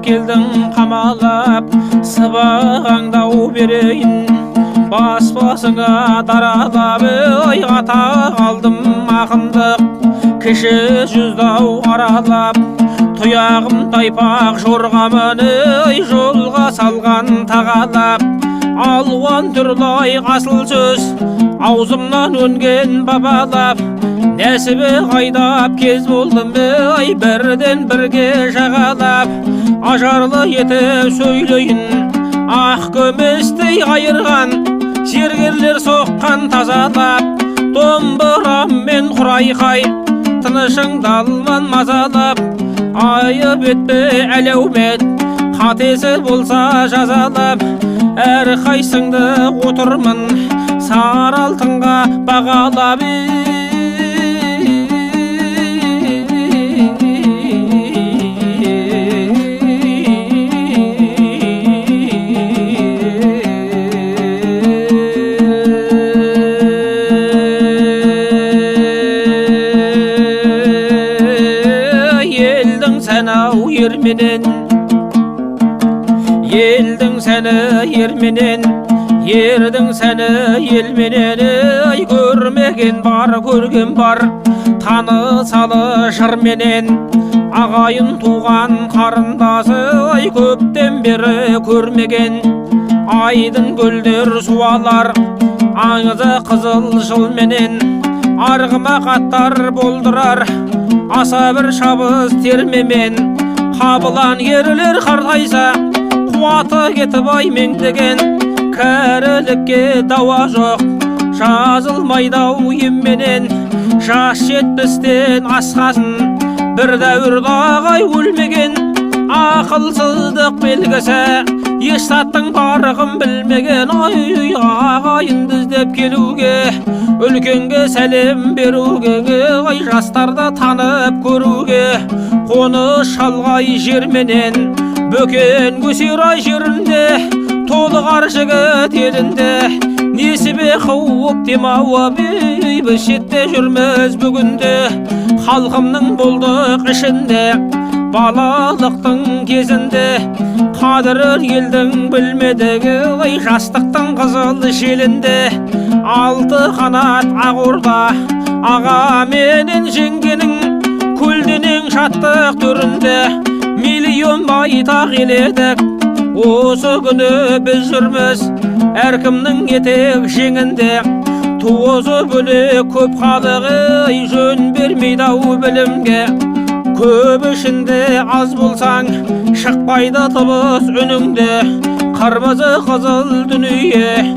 келдің қамалап, сыбағаңдау берейін баспасыңа даралап. Ой, ата қалдым ақындық кіші жүздау аралап, тұяғым тайпақ жорғамын жолға салған тағалап. Алуан түрлі асыл сөз аузымнан өнген бабалап, нәсібі қайдап кез болдым бірден бірге жағалап. Ажарлы етіп сөйлейін ақ көместей айырған зергерлер соққан тазалап. Домбыраммен құрайқай тынышыңды алман мазалап. Айып етпе әлеумет қатесі болса жазалап. Әр қайсыңды отырмын сары алтынға бағалап. Елдің сәнау ерменен, елдің сәні ерменен, ердің сәні елменен. Көрмеген бар, көрген бар, танысалы жырменен. Ағайын туған қарындасы көптен бері көрмеген. Айдын көлдер суалар аңызы қызыл жылменен. Арғыма қаттар болдырар аса бір шабыз термемен. Қабылан ерлер қартайса қуаты кетіп меңдеген. Кәрілікке дауа жоқ жазылмайдау емменен. Жас жетпістен асқасын бір дәуірді ағай өлмеген. Ақылсыздық белгісі ешсаттың барығын білмеген. Ой, ағайынды іздеп келуге, үлкенге сәлем беруге, ой, жастарды танып көруге. Қоны шалғай жерменен бөкен көсерай жерінде, толығар жігіт елінде. Несібе қауып демауып біз шетте жүрміз бүгінде. Халқымның болдық ішінде балалықтың кезінде. Қадырын елдің білмедігі жастықтың қызыл желінде. Алты қанат ақ орда аға менен жеңгенің, көлденең шаттық түрінде миллион байтақ еледік. Осы күні біз жүрміз әркімнің етек жеңінде. Туызы бөлек көп халығы жөн бермейді-ау білімге. Көп ішінде аз болсаң шықпайды тыбыс үніңде. Қырмызы қызыл дүние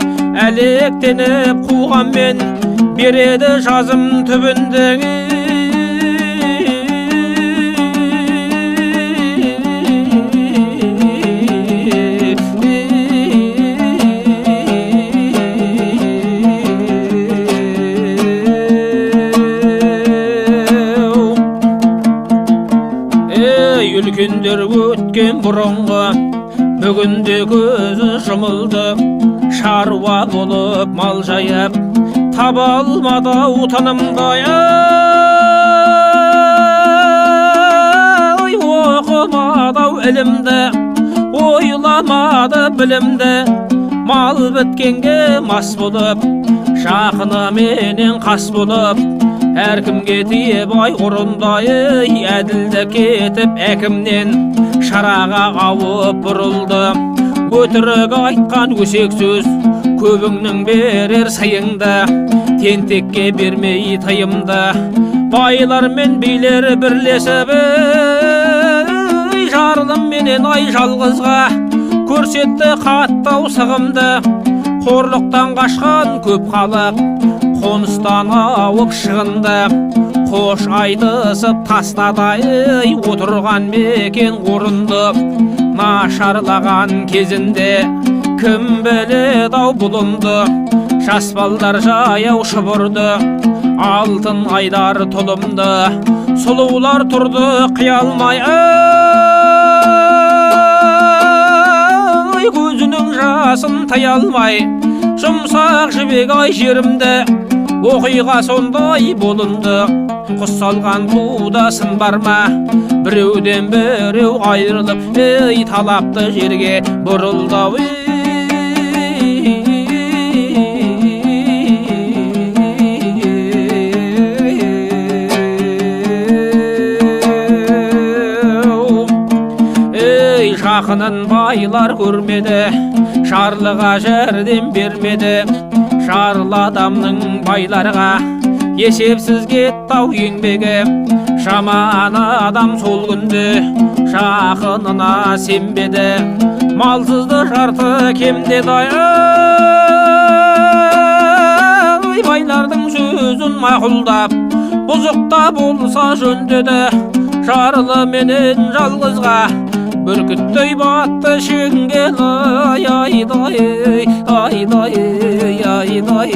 әлектеніп қуғанмен береді жазым түбінде. Үлкендер өткен бұрынғы бүгінде көзі жұмылды. Шаруа болып мал жайып таба алмады тынымдай. Оқымады ілімді, ойламады білімді. Мал біткенге мас болып, жақыны менен қас болып. Әркімге тиіп ұрындай әділді кетіп әкімнен. Шараға ауып бұрылды өтірік айтқан өсек сөз, көбіңнің берер сайыңды тентекке бермей тайымды. Байлар мен билер бірлесіп жарлым менен жалғызға көрсетті қаттау сығымды. Қорлықтан қашқан көп халық қоныстан ауып шығынды. Қош айтысып тастады отырған мекен орынды. Нашарлаған кезінде кім біледі-ау бұлынды. Жас балдар жаяу шұбырды, алтын айдар тұлымды. Сұлулар тұрды қиялмай, көзінің жасын тая алмай. Жұмсақ жібек ай жерімді оқиға сондай болынды, құс салған қуда сын бар ма? Біреуден біреу айырылып, талапты жерге бұрылды. Жақынын байлар көрмеді, шарлыға жәрдем бермеді. Шарлы адамның байларға есепсіз кетті-ау еңбегі. Жаман адам сол күнде жақынына сенбеді. Малсызды жарты кемдеді. Байлардың сөзін мақұлдап, бұзықта болса жөндеді. Жарлы менен жалғызға бүркіттей батты шеңгел. Айдай, айдай, айдай.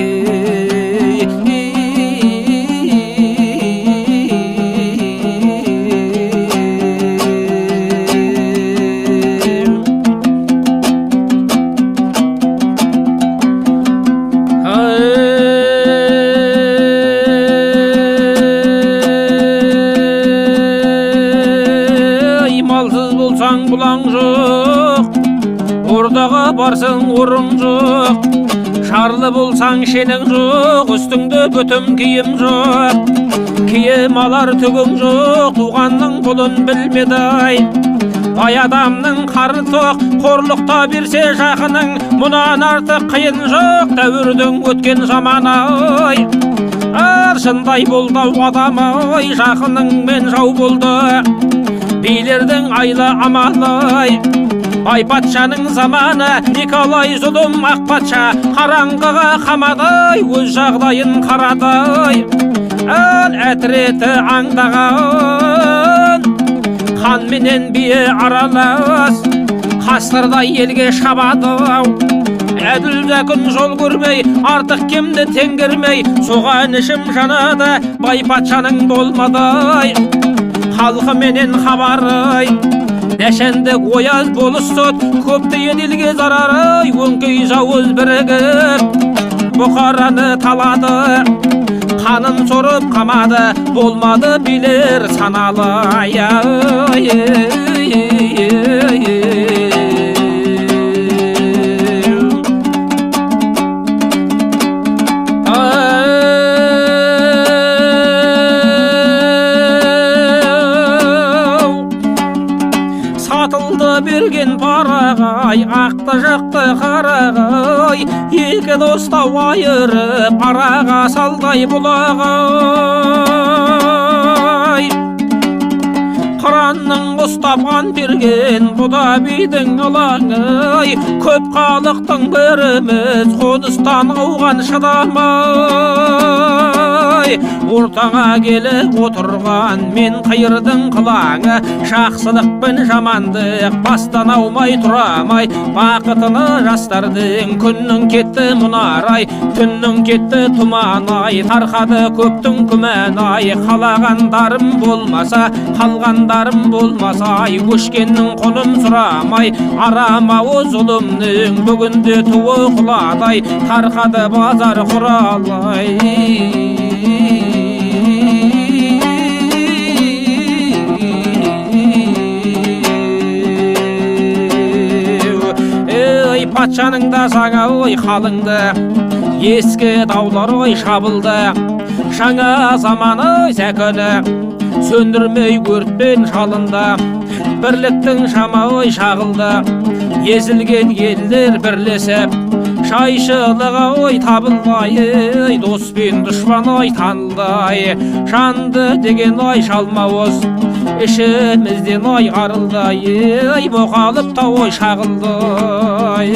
Бұлаң жоқ, ордаға барсың орын жоқ. Шарлы болсаң шенің жоқ, үстіңді бүтім киім жоқ. Киім алар түгің жоқ, туғанның бұлын білмеді-ай. Бай адамның қары тоқ, қорлықта берсе жақының, мұнан артық қиын жоқ, дәуірдің өткен заманы-ай. Аршындай болды адам-ай, жақының мен жау болды. Билердің айлы амалы, бай патшаның заманы. Николай зұлым ақ патша қараңғыға қамады, өз жағдайын қарады. Әл әтіреті аңдаған, хан менен бие аралас, қасқырдай елге шабады. Әділді күн жол көрмей, артық кемді теңгермей, соған ішім жанады, бай патшаның болмады. Халқы менен хабары, дәшендік ояз болыс сот, көпті еділге зарары. Өңкей жауыз бірігіп, Бұқараны талады, қанын сорып қамады, болмады билер саналы. Берген парағай, ақты жақты қарағай, екі достау айырып араға салдай бұлағай. Қыранның ұстапан берген бұда бидің алаңай, көп халықтың біріміз қоныстан ауған шыдамай. Ортаңа келіп отырған мен қайырдың қылаңы, жақсылық пен жамандық бастан аумай тұрамай. Бақытыны жастардың күннің кетті мұнарай, түннің кетті тұманай, тарқады көптің күмәнай. Қалағандарым болмаса, қалғандарым болмаса, көшкеннің құнын сұрамай. Арамауы зұлымның бүгінде туы құладай, тарқады базар құралай. Патшаның да заңы ой қалыңды, ескі даулар ой шабылды. Жаңа заманы зәкілі, сөндірмей өртпен шалынды. Бірліктің шамы ой шағылды, езілген елдер бірлесіп. Шайшылығы ой табылмай, дос пен дұшпан ой танылдай. Жанды деген ой шалмауыз, ішімізден ой арылдай. Мұқалып та ой шағылдай.